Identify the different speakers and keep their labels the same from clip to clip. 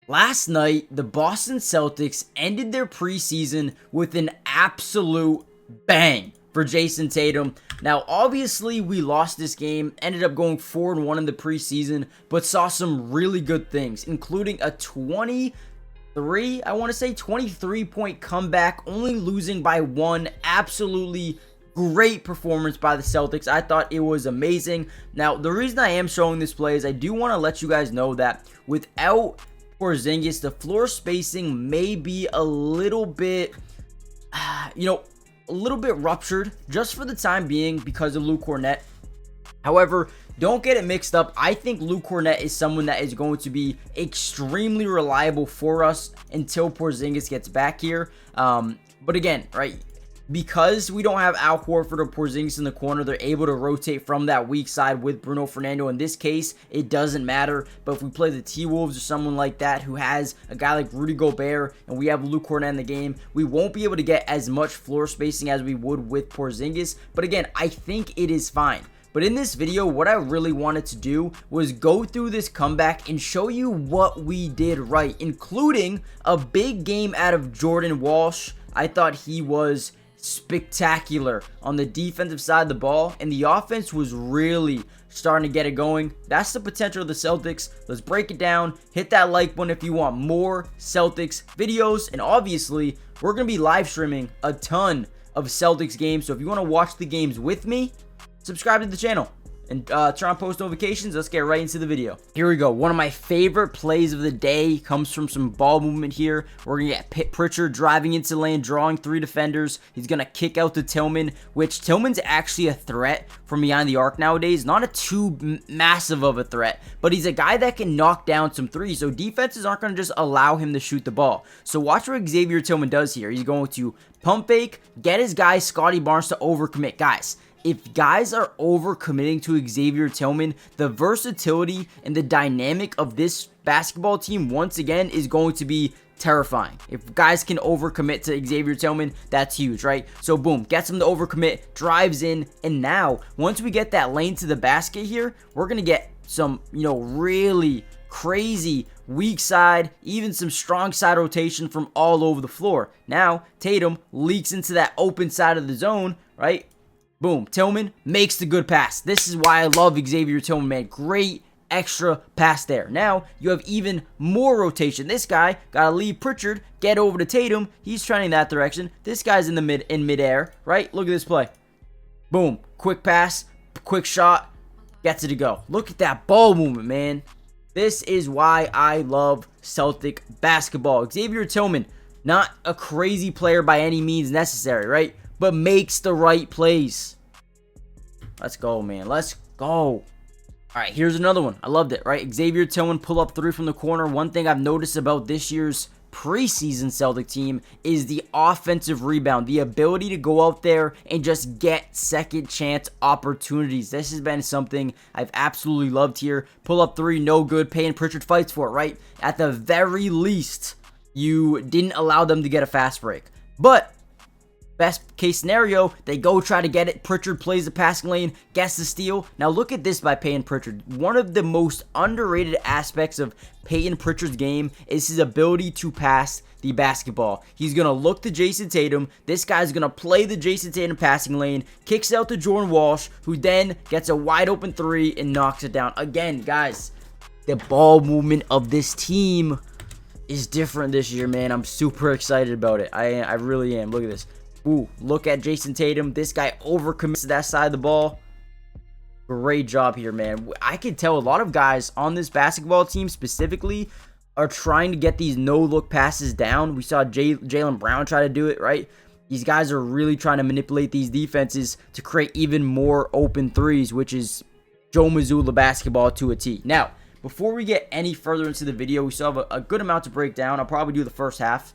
Speaker 1: Last night, the Boston Celtics ended their preseason with an absolute bang for Jason Tatum. Now, obviously, we lost this game, ended up going 4-1 in the preseason, but saw some really good things, including a 23-point comeback, only losing by one. Absolutely great performance by the Celtics. I thought it was amazing. Now, the reason I am showing this play is I do want to let you guys know that without Porzingis, the floor spacing may be a little bit, a little bit ruptured just for the time being because of Luke Kornet. However, don't get it mixed up. I think Luke Kornet is someone that is going to be extremely reliable for us until Porzingis gets back here. But again, right, because we don't have Al Horford or Porzingis in the corner, they're able to rotate from that weak side with Bruno Fernando. In this case, it doesn't matter. But if we play the T-Wolves or someone like that who has a guy like Rudy Gobert and we have Luke Kornet in the game, we won't be able to get as much floor spacing as we would with Porzingis. But again, I think it is fine. But in this video, what I really wanted to do was go through this comeback and show you what we did right, including a big game out of Jordan Walsh. I thought he was spectacular on the defensive side of the ball, and the offense was really starting to get it going. That's the potential of the Celtics. Let's break it down. Hit that like button if you want more Celtics videos, and obviously we're going to be live streaming a ton of Celtics games, so if you want to watch the games with me, subscribe to the channel and turn on post notifications. Let's get right into the video. Here we go. One of my favorite plays of the day comes from some ball movement here. We're going to get Pritchard driving into lane, drawing three defenders. He's going to kick out to Tillman, which Tillman's actually a threat from behind the arc nowadays. Not a too massive of a threat, but he's a guy that can knock down some threes, so defenses aren't going to just allow him to shoot the ball. So watch what Xavier Tillman does here. He's going to pump fake, get his guy Scotty Barnes to overcommit. Guys, if guys are overcommitting to Xavier Tillman, the versatility and the dynamic of this basketball team once again is going to be terrifying. If guys can overcommit to Xavier Tillman, that's huge, right? So boom, gets him to overcommit, drives in, and now once we get that lane to the basket here, we're gonna get some, really crazy weak side, even some strong side rotation from all over the floor. Now Tatum leaks into that open side of the zone, right? Boom, Tillman makes the good pass. This is why I love Xavier Tillman, man. Great extra pass there. Now, you have even more rotation. This guy got to leave Pritchard, get over to Tatum. He's trending that direction. This guy's in midair, right? Look at this play. Boom, quick pass, quick shot, gets it to go. Look at that ball movement, man. This is why I love Celtic basketball. Xavier Tillman, not a crazy player by any means necessary, right? But makes the right plays. Let's go, man. Let's go. All right, here's another one. I loved it, right? Xavier Tillman pull up three from the corner. One thing I've noticed about this year's preseason Celtic team is the offensive rebound, the ability to go out there and just get second chance opportunities. This has been something I've absolutely loved here. Pull up three, no good. Payne Pritchard fights for it, right? At the very least, you didn't allow them to get a fast break. But best case scenario, they go try to get it. Pritchard plays the passing lane, gets the steal. Now look at this by Payton Pritchard. One of the most underrated aspects of Payton Pritchard's game is his ability to pass the basketball. He's going to look to Jason Tatum. This guy's going to play the Jason Tatum passing lane, kicks out to Jordan Walsh, who then gets a wide open three and knocks it down. Again, guys, the ball movement of this team is different this year, man. I'm super excited about it. I really am. Look at this. Ooh, look at Jason Tatum. This guy overcommits to that side of the ball. Great job here, man. I can tell a lot of guys on this basketball team specifically are trying to get these no-look passes down. We saw Jaylen Brown try to do it, right? These guys are really trying to manipulate these defenses to create even more open threes, which is Joe Mazzulla basketball to a T. Now, before we get any further into the video, we still have a good amount to break down. I'll probably do the first half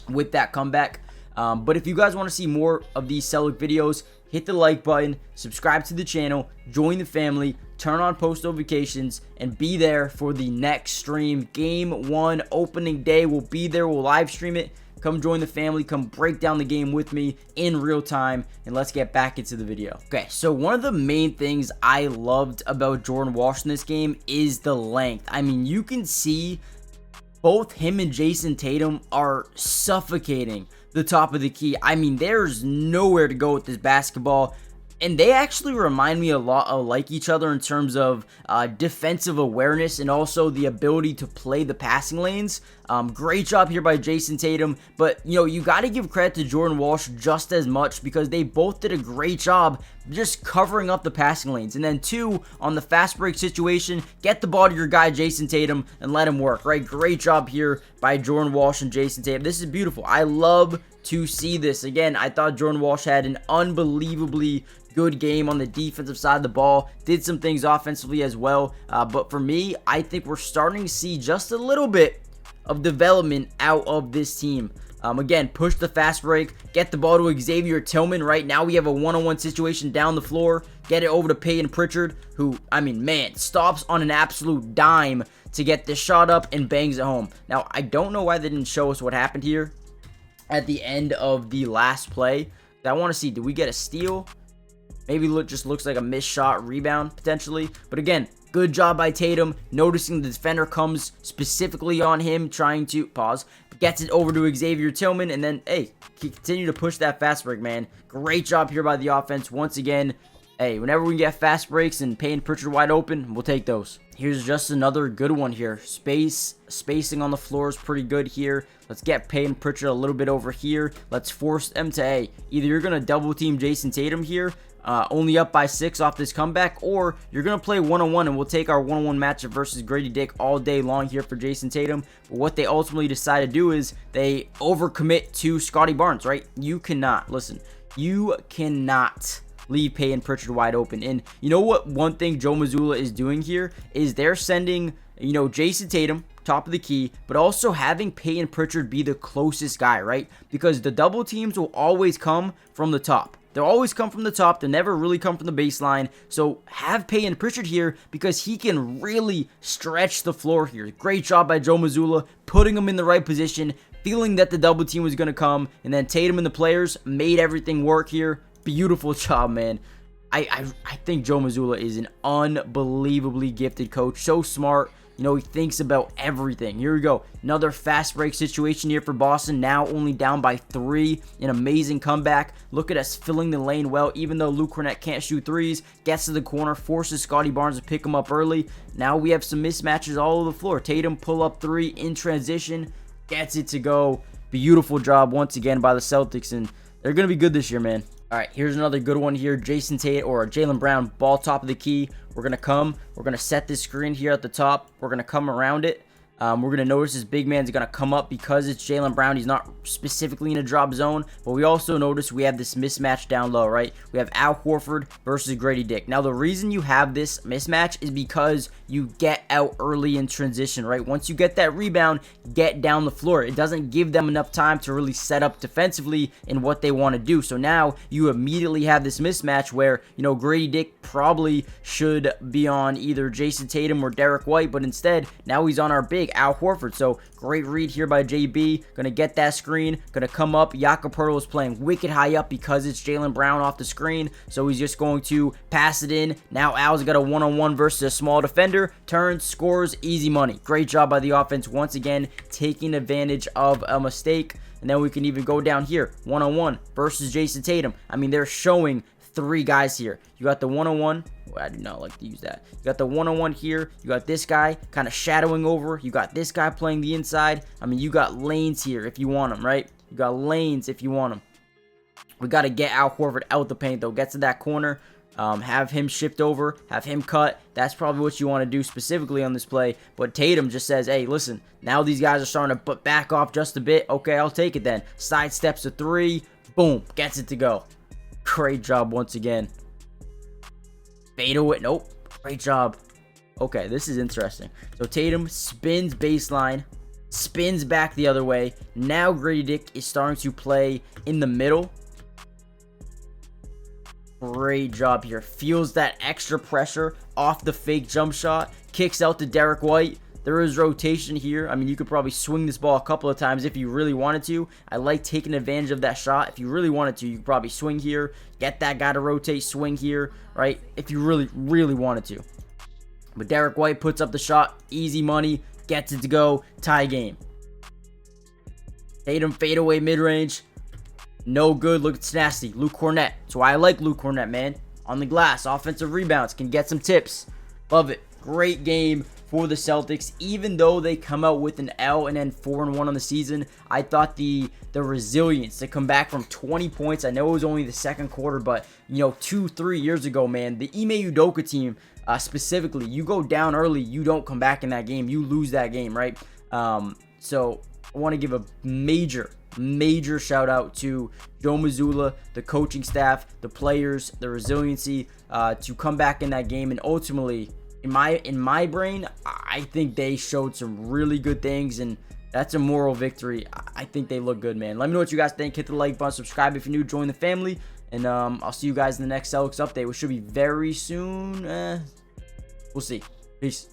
Speaker 1: with that comeback. But if you guys want to see more of these Celtic videos, hit the like button, subscribe to the channel, join the family, turn on post notifications, and be there for the next stream. Game 1 opening day, we'll be there, we'll live stream it. Come join the family, come break down the game with me in real time, and let's get back into the video. Okay, so one of the main things I loved about Jordan Walsh in this game is the length. I mean, you can see both him and Jason Tatum are suffocating the top of the key. I mean, there's nowhere to go with this basketball. And they actually remind me a lot of like each other in terms of defensive awareness and also the ability to play the passing lanes. Great job here by Jason Tatum. But, you know, you got to give credit to Jordan Walsh just as much because they both did a great job just covering up the passing lanes. And then 2, on the fast break situation, get the ball to your guy Jason Tatum and let him work, right? Great job here by Jordan Walsh and Jason Tatum. This is beautiful. I love to see this. Again, I thought Jordan Walsh had an unbelievably good game on the defensive side of the ball, did some things offensively as well, but for me, I think we're starting to see just a little bit of development out of this team. Again, push the fast break, get the ball to Xavier Tillman. Right now we have a one-on-one situation down the floor, get it over to Peyton Pritchard, who, I mean, man, stops on an absolute dime to get this shot up and bangs it home. Now, I don't know why they didn't show us what happened here at the end of the last play. I want to see, did we get a steal? Maybe just looks like a missed shot, rebound, potentially. But again, good job by Tatum, noticing the defender comes specifically on him, trying to, gets it over to Xavier Tillman, and then, hey, continue to push that fast break, man. Great job here by the offense. Once again, hey, whenever we can get fast breaks and Peyton Pritchard wide open, we'll take those. Here's just another good one here. Spacing on the floor is pretty good here. Let's get Peyton Pritchard a little bit over here. Let's force them to, hey, either you're going to double team Jason Tatum here, only up by 6 off this comeback, or you're going to play one-on-one, and we'll take our one-on-one matchup versus Grady Dick all day long here for Jason Tatum. But what they ultimately decide to do is they overcommit to Scotty Barnes, right? You cannot leave Peyton Pritchard wide open. And you know what? One thing Joe Mazzulla is doing here is they're sending, you know, Jason Tatum top of the key, but also having Peyton Pritchard be the closest guy, right? Because the double teams will always come from the top. They'll always come from the top. They never really come from the baseline. So have Peyton Pritchard here because he can really stretch the floor here. Great job by Joe Mazzulla, putting him in the right position, feeling that the double team was going to come, and then Tatum and the players made everything work here. Beautiful job, man. I think Joe Mazzulla is an unbelievably gifted coach. So smart. You know, he thinks about everything. Here we go. Another fast break situation here for Boston. Now only down by 3. An amazing comeback. Look at us filling the lane well. Even though Luke Cornett can't shoot threes, gets to the corner, forces Scotty Barnes to pick him up early. Now we have some mismatches all over the floor. Tatum pull up 3 in transition. Gets it to go. Beautiful job once again by the Celtics. And they're going to be good this year, man. All right, here's another good one here. Jason Tate or Jaylen Brown, ball top of the key. We're going to set this screen here at the top. We're going to come around it. We're going to notice this big man's going to come up because it's Jaylen Brown. He's not specifically in a drop zone, but we also notice we have this mismatch down low, right? We have Al Horford versus Grady Dick. Now, the reason you have this mismatch is because you get out early in transition, right? Once you get that rebound, get down the floor. It doesn't give them enough time to really set up defensively in what they want to do. So now you immediately have this mismatch where, you know, Grady Dick probably should be on either Jason Tatum or Derek White, but instead, now he's on our big Al Horford. So great read here by JB. Gonna get that screen. Gonna come up. Jakob Poeltl is playing wicked high up because it's Jaylen Brown off the screen. So he's just going to pass it in. Now Al's got a one-on-one versus a small defender. Turns, scores, easy money. Great job by the offense. Once again, taking advantage of a mistake. And then we can even go down here. One-on-one versus Jason Tatum. I mean, they're showing 3 guys here. You got the one-on-one. I do not like to use that. You got the one-on-one here. You got this guy kind of shadowing over. You got this guy playing the inside. I mean, you got lanes here if you want them, right? You got lanes if you want them. We got to get Al Horford out the paint, though. Get to that corner. Have him shift over. Have him cut. That's probably what you want to do specifically on this play. But Tatum just says, hey, listen, now these guys are starting to back off just a bit. Okay, I'll take it then. Side steps to 3. Boom. Gets it to go. Great job once again. Fade away. Nope. Great job. Okay, this is interesting. So Tatum spins baseline, spins back the other way. Now Grady Dick is starting to play in the middle. Great job here. Feels that extra pressure off the fake jump shot. Kicks out to Derek White. There is rotation here. I mean, you could probably swing this ball a couple of times if you really wanted to. I like taking advantage of that shot. If you really wanted to, you could probably swing here, get that guy to rotate, swing here, right? If you really, really wanted to. But Derek White puts up the shot. Easy money. gets it to go. Tie game. Tatum fadeaway mid-range. No good. Look, it's nasty. Luke Cornett. That's why I like Luke Cornett, man. On the glass. Offensive rebounds. Can get some tips. Love it. Great game for the Celtics. Even though they come out with an L and then 4-1 on the season, I thought the resilience to come back from 20 points. I know it was only the second quarter, but, 2-3 years ago, man, the Ime Udoka team, specifically, you go down early, you don't come back in that game. You lose that game, right? So I want to give a major shout out to Joe Mazzulla, the coaching staff, the players, the resiliency to come back in that game, and ultimately, in my brain, I think they showed some really good things, and that's a moral victory. I think they look good, man. Let me know what you guys think. Hit the like button, subscribe if you're new, join the family, and I'll see you guys in the next Celtics update, which should be very soon. We'll see. Peace.